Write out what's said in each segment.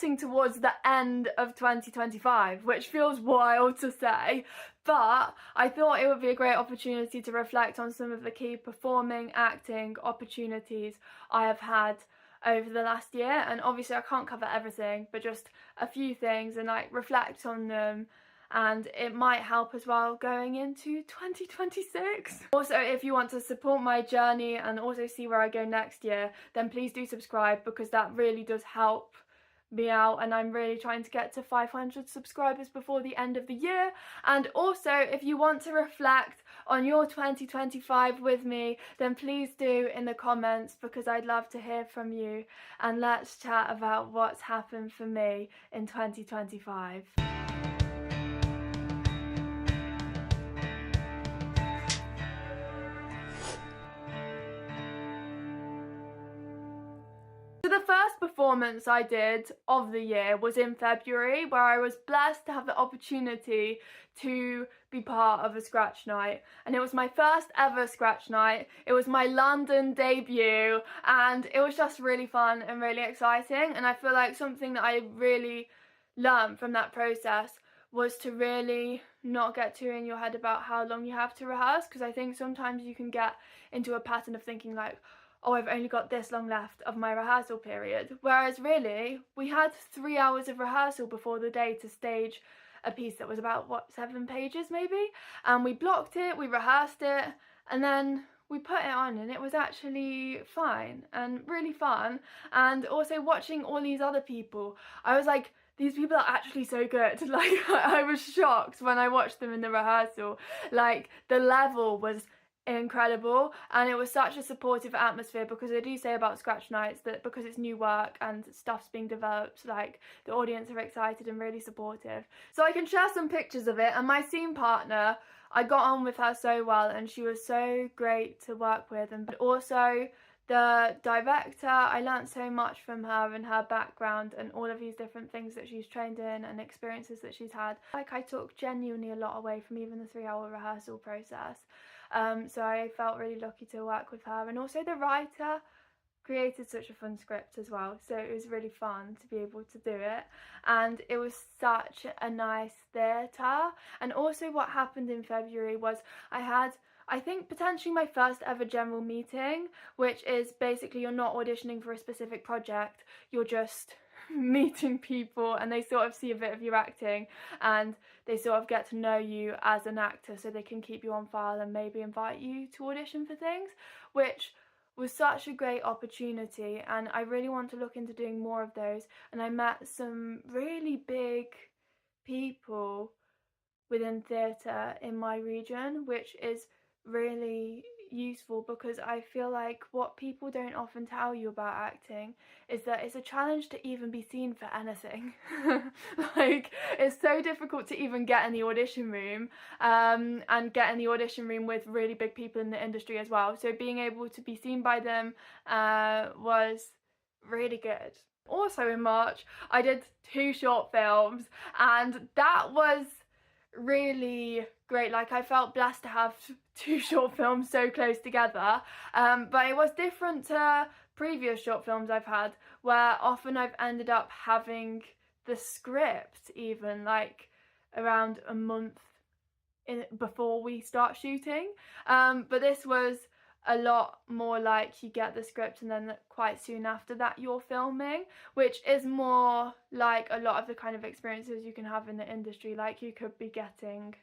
getting towards the end of 2025, which feels wild to say, but I thought it would be a great opportunity to reflect on some of the key performing, acting opportunities I have had over the last year. And obviously I can't cover everything, but just a few things, and like reflect on them, and it might help as well going into 2026. Also, if you want to support my journey and also see where I go next year, then please do subscribe, because that really does help me out, and I'm really trying to get to 500 subscribers before the end of the year. And also, if you want to reflect on your 2025 with me, then please do in the comments, because I'd love to hear from you, and let's chat about what's happened for me in 2025. So the first performance I did of the year was in February, where I was blessed to have the opportunity to be part of a scratch night, and it was my first ever scratch night. It was my London debut, and it was just really fun and really exciting. And I feel like something that I really learned from that process was to really not get too in your head about how long you have to rehearse, because I think sometimes you can get into a pattern of thinking like, oh, I've only got this long left of my rehearsal period. Whereas really, we had 3 hours of rehearsal before the day to stage a piece that was about, what, 7 pages maybe? And we blocked it, we rehearsed it, and then we put it on, and it was actually fine and really fun. And also watching all these other people, I was like, these people are actually so good. Like, I was shocked when I watched them in the rehearsal. Like, the level was incredible, and it was such a supportive atmosphere, because they do say about scratch nights that because it's new work and stuff's being developed, like, the audience are excited and really supportive. So I can share some pictures of it. And my scene partner, I got on with her so well, and she was so great to work with. And also the director, I learned so much from her and her background and all of these different things that she's trained in and experiences that she's had. Like, I took genuinely a lot away from even the 3-hour rehearsal process. So I felt really lucky to work with her. And also the writer created such a fun script as well, so it was really fun to be able to do it, and it was such a nice theatre. And also what happened in February was I had, I think, potentially my first ever general meeting, which is basically you're not auditioning for a specific project, you're just meeting people, and they sort of see a bit of your acting, and they sort of get to know you as an actor, so they can keep you on file and maybe invite you to audition for things, which was such a great opportunity. And I really want to look into doing more of those. And I met some really big people within theatre in my region, which is really useful, because I feel like what people don't often tell you about acting is that it's a challenge to even be seen for anything. Like, it's so difficult to even get in the audition room, and get in the audition room with really big people in the industry as well. So being able to be seen by them was really good. Also in March, I did 2 short films, and that was really great. Like, I felt blessed to have 2 short films so close together, but it was different to previous short films I've had, where often I've ended up having the script even like around a month before we start shooting, but this was a lot more like you get the script and then quite soon after that you're filming, which is more like a lot of the kind of experiences you can have in the industry. Like, you could be getting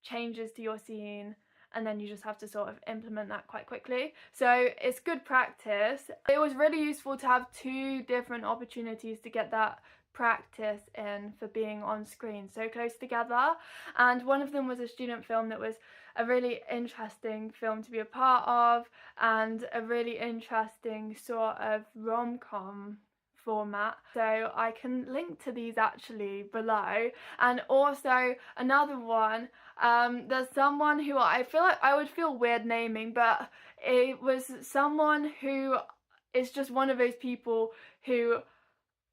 changes to your scene and then you just have to sort of implement that quite quickly. So it's good practice. It was really useful to have 2 different opportunities to get that practice in for being on screen so close together. And one of them was a student film that was a really interesting film to be a part of, and a really interesting sort of rom-com format. So I can link to these actually below. And also another one, there's someone who I feel like I would feel weird naming, but it was someone who is just one of those people who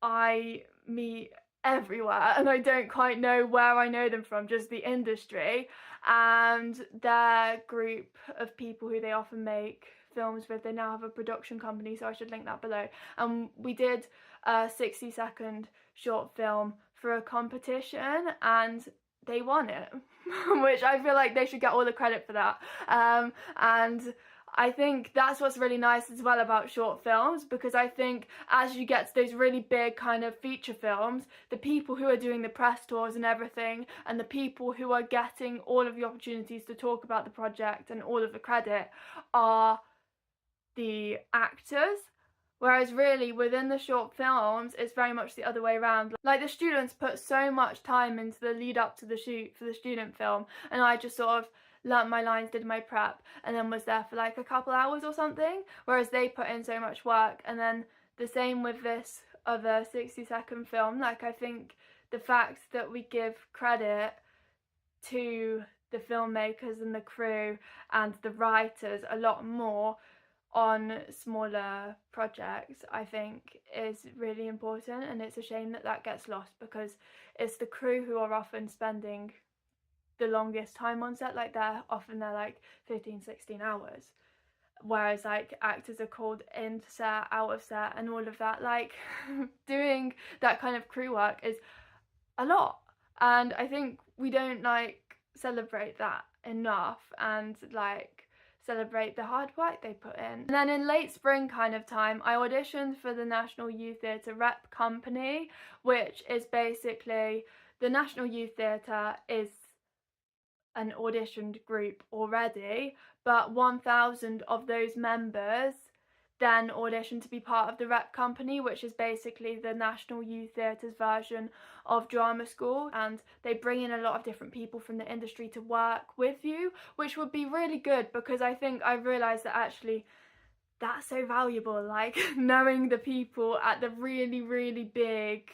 I meet everywhere and I don't quite know where I know them from, just the industry, and their group of people who they often make films with. They now have a production company, so I should link that below. And we did a 60-second short film for a competition, and they won it, which I feel like they should get all the credit for that. And I think that's what's really nice as well about short films, because I think as you get to those really big kind of feature films, the people who are doing the press tours and everything, and the people who are getting all of the opportunities to talk about the project and all of the credit, are the actors. Whereas really within the short films, it's very much the other way around. Like, the students put so much time into the lead up to the shoot for the student film, and I just sort of learnt my lines, did my prep, and then was there for like a couple hours or something. Whereas they put in so much work. And then the same with this other 60-second film. Like, I think the fact that we give credit to the filmmakers and the crew and the writers a lot more on smaller projects, I think is really important, and it's a shame that that gets lost, because it's the crew who are often spending the longest time on set. Like, they're like 15-16 hours, whereas like actors are called into set, out of set, and all of that. Like, doing that kind of crew work is a lot, and I think we don't like celebrate that enough, and like celebrate the hard work they put in. And then in late spring kind of time, I auditioned for the National Youth Theatre Rep Company, which is basically, the National Youth Theatre is an auditioned group already, but 1,000 of those members then auditioned to be part of the Rep Company, which is basically the National Youth Theatre's version of drama school, and they bring in a lot of different people from the industry to work with you, which would be really good, because I think I've realised that actually that's so valuable, like knowing the people at the really, really big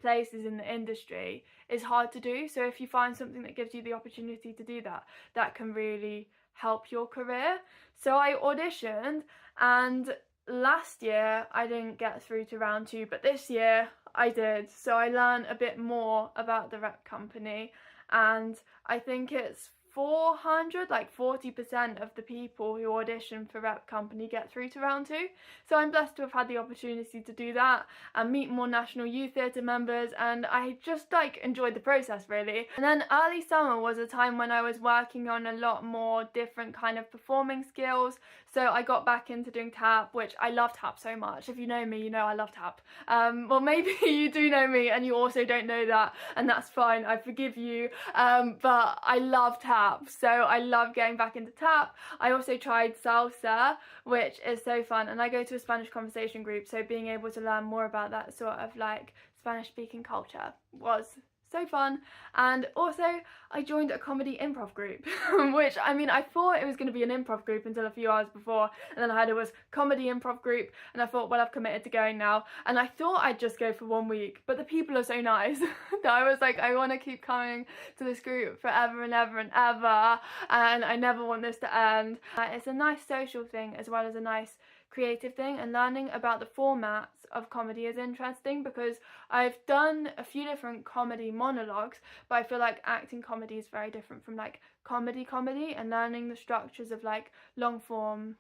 places in the industry is hard to do. So if you find something that gives you the opportunity to do that, that can really help your career. So I auditioned, and last year I didn't get through to round 2, but this year I did. So I learned a bit more about the Rep Company, and I think it's 400, like 40% of the people who audition for Rep Company get through to round 2. So I'm blessed to have had the opportunity to do that and meet more National Youth Theatre members, and I just like enjoyed the process really. And then early summer was a time when I was working on a lot more different kind of performing skills. So I got back into doing tap, which I love tap so much. If you know me, you know I love tap. Well, maybe you do know me and you also don't know that, and that's fine, I forgive you. But I love tap, so I love getting back into tap. I also tried salsa, which is so fun, and I go to a Spanish conversation group, so being able to learn more about that sort of like Spanish speaking culture was so fun. And also I joined a comedy improv group, which, I mean, I thought it was going to be an improv group until a few hours before, and then I heard it was comedy improv group, and I thought, well, I've committed to going now. And I thought I'd just go for 1 week, but the people are so nice that I was like, I want to keep coming to this group forever and ever and ever, and I never want this to end. It's a nice social thing as well as a nice creative thing, and learning about the formats of comedy is interesting, because I've done a few different comedy monologues, but I feel like acting comedy is very different from like comedy, and learning the structures of like long form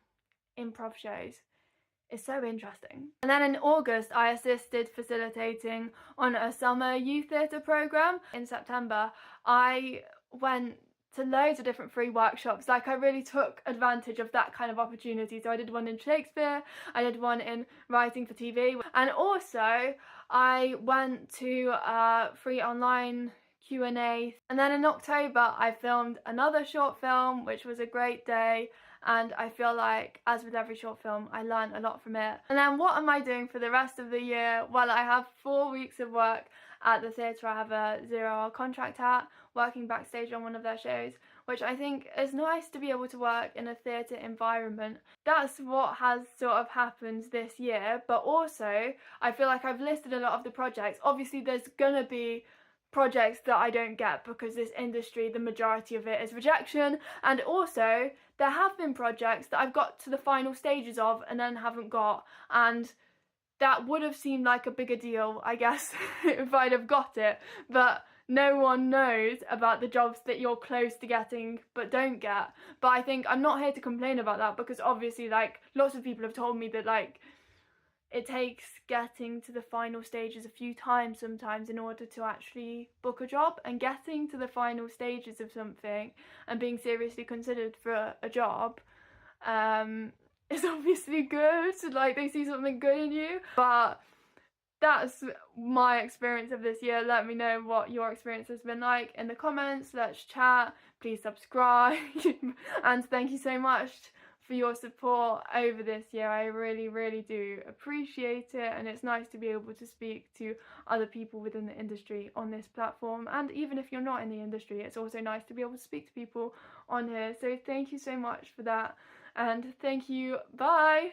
improv shows is so interesting. And then in August I assisted facilitating on a summer youth theatre programme. In September I went to loads of different free workshops. Like, I really took advantage of that kind of opportunity. So I did one in Shakespeare, I did one in writing for TV, and also I went to a free online Q&A. And then in October I filmed another short film, which was a great day, and I feel like, as with every short film, I learned a lot from it. And then what am I doing for the rest of the year? Well, I have 4 weeks of work at the theatre I have a 0-hour contract at, working backstage on one of their shows, which I think is nice to be able to work in a theatre environment. That's what has sort of happened this year, but also I feel like I've listed a lot of the projects. Obviously there's gonna be projects that I don't get, because this industry, the majority of it is rejection, and also there have been projects that I've got to the final stages of and then haven't got, and that would have seemed like a bigger deal, I guess, if I'd have got it, but no one knows about the jobs that you're close to getting but don't get. But I think I'm not here to complain about that, because obviously, like, lots of people have told me that, like, it takes getting to the final stages a few times sometimes in order to actually book a job, and getting to the final stages of something and being seriously considered for a job is obviously good, like they see something good in you. But that's my experience of this year. Let me know what your experience has been like in the comments. Let's chat. Please subscribe. And thank you so much for your support over this year. I really do appreciate it, and it's nice to be able to speak to other people within the industry on this platform. And even if you're not in the industry, it's also nice to be able to speak to people on here. So thank you so much for that, and thank you. Bye.